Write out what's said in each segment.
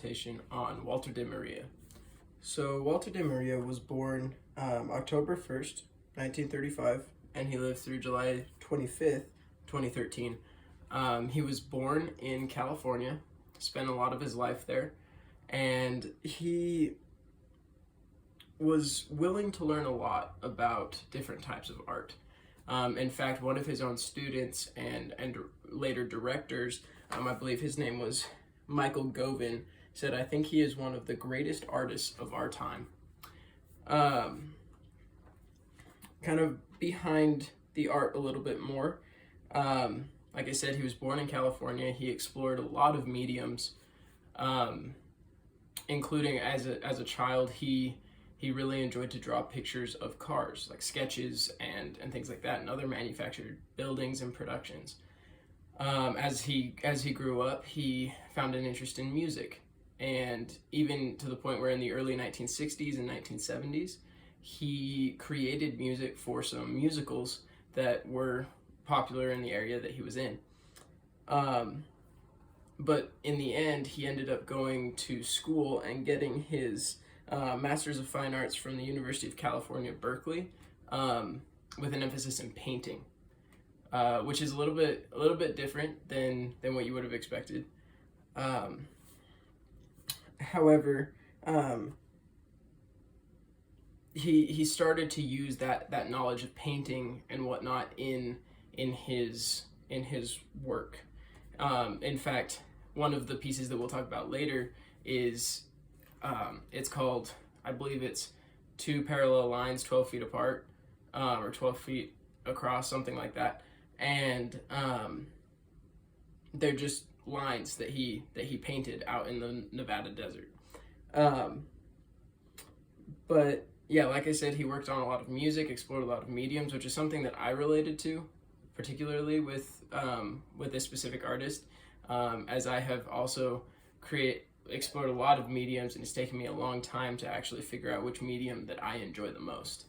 presentation on Walter de Maria. So Walter de Maria was born October 1st, 1935, and he lived through July 25th, 2013. He was born in California, spent a lot of his life there, and he was willing to learn a lot about different types of art. In fact, one of his own students and later directors, I believe his name was Michael Govin, said, "I think he is one of the greatest artists of our time." Kind of behind the art a little bit more. Like I said, he was born in California. He explored a lot of mediums, including as a child, he really enjoyed to draw pictures of cars, like sketches and things like that, and other manufactured buildings and productions. As he grew up, he found an interest in music, and even to the point where in the early 1960s and 1970s, he created music for some musicals that were popular in the area that he was in. But in the end, he ended up going to school and getting his Master's of Fine Arts from the University of California, Berkeley, with an emphasis in painting, which is a little bit different than what you would have expected. However, he started to use that knowledge of painting and whatnot in his work. In fact, one of the pieces that we'll talk about later is it's called, I believe it's two parallel lines 12 feet apart, or 12 feet across, something like that, and they're just lines that he painted out in the Nevada desert. But yeah, like I said, he worked on a lot of music, explored a lot of mediums, which is something that I related to, particularly with this specific artist, as I have also explored a lot of mediums, and it's taken me a long time to actually figure out which medium that I enjoy the most.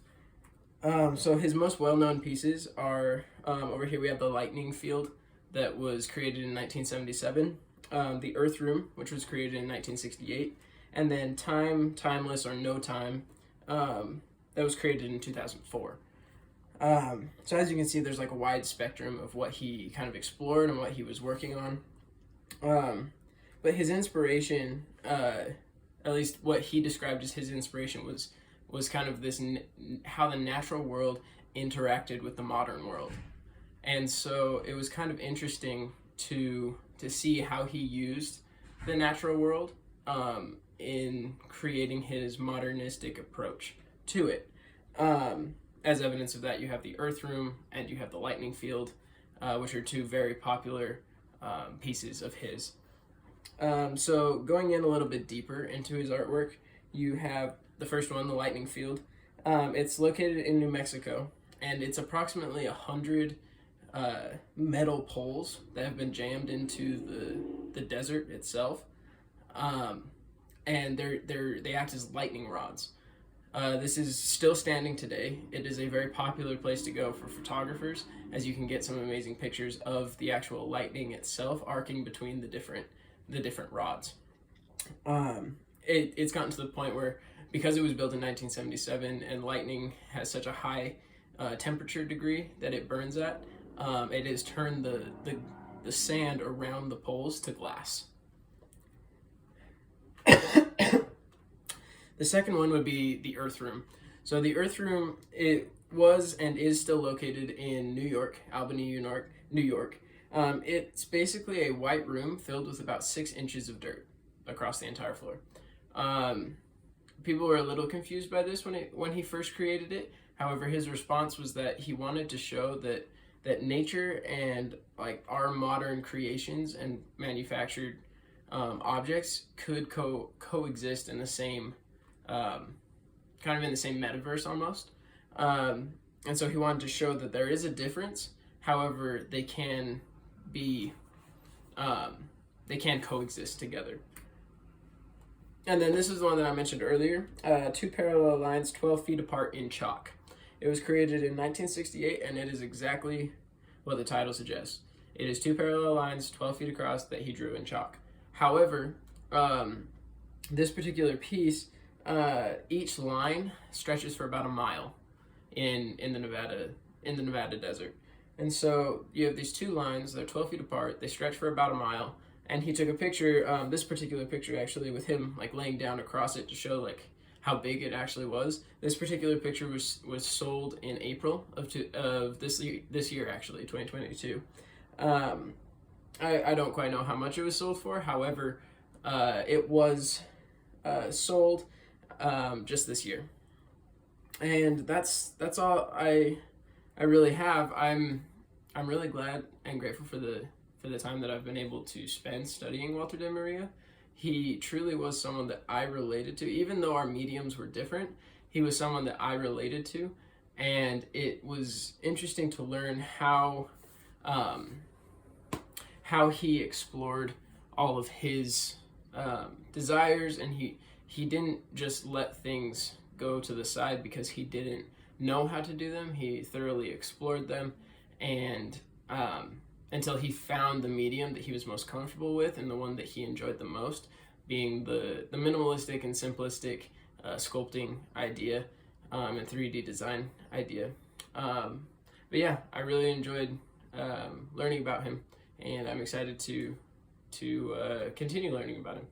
So his most well-known pieces are, over here we have the lightning field that was created in 1977, the Earth Room, which was created in 1968, and then Timeless, or No Time, that was created in 2004. So as you can see, there's like a wide spectrum of what he kind of explored and what he was working on. But his inspiration, at least what he described as his inspiration, was kind of this how the natural world interacted with the modern world. And so it was kind of interesting to see how he used the natural world in creating his modernistic approach to it. As evidence of that, you have the Earth Room and you have the lightning field, which are two very popular pieces of his. So going in a little bit deeper into his artwork, you have the first one, the lightning field. It's located in New Mexico, and it's approximately 100 metal poles that have been jammed into the desert itself, and they act as lightning rods. This is still standing today. It is a very popular place to go for photographers, as you can get some amazing pictures of the actual lightning itself arcing between the different rods. It's gotten to the point where, because it was built in 1977 and lightning has such a high temperature degree that it burns at, it has turned the sand around the poles to glass. The second one would be the Earth Room. So the Earth Room, it was and is still located in New York, Albany, New York. It's basically a white room filled with about 6 inches of dirt across the entire floor. People were a little confused by this when he first created it. However, his response was that he wanted to show that nature and like our modern creations and manufactured objects could coexist in the same kind of in the same metaverse almost. And so he wanted to show that there is a difference. However, they can coexist together. And then this is the one that I mentioned earlier, two parallel lines 12 feet apart in chalk. It was created in 1968, and it is exactly what the title suggests. It is two parallel lines 12 feet across that he drew in chalk. However, this particular piece, each line stretches for about a mile in the Nevada desert. And so you have these two lines, they're 12 feet apart, they stretch for about a mile. And he took a picture, this particular picture actually, with him like laying down across it to show like how big it actually was. This particular picture was sold in April of this year actually, 2022. I don't quite know how much it was sold for. However, it was sold just this year, and that's all I really have. I'm really glad and grateful for the time that I've been able to spend studying Walter de Maria. He truly was someone that I related to, even though our mediums were different. He was someone that I related to, and it was interesting to learn how he explored all of his desires, and he didn't just let things go to the side because he didn't know how to do them. He thoroughly explored them, and until he found the medium that he was most comfortable with and the one that he enjoyed the most, being the minimalistic and simplistic sculpting idea and 3D design idea. But yeah, I really enjoyed learning about him, and I'm excited to continue learning about him.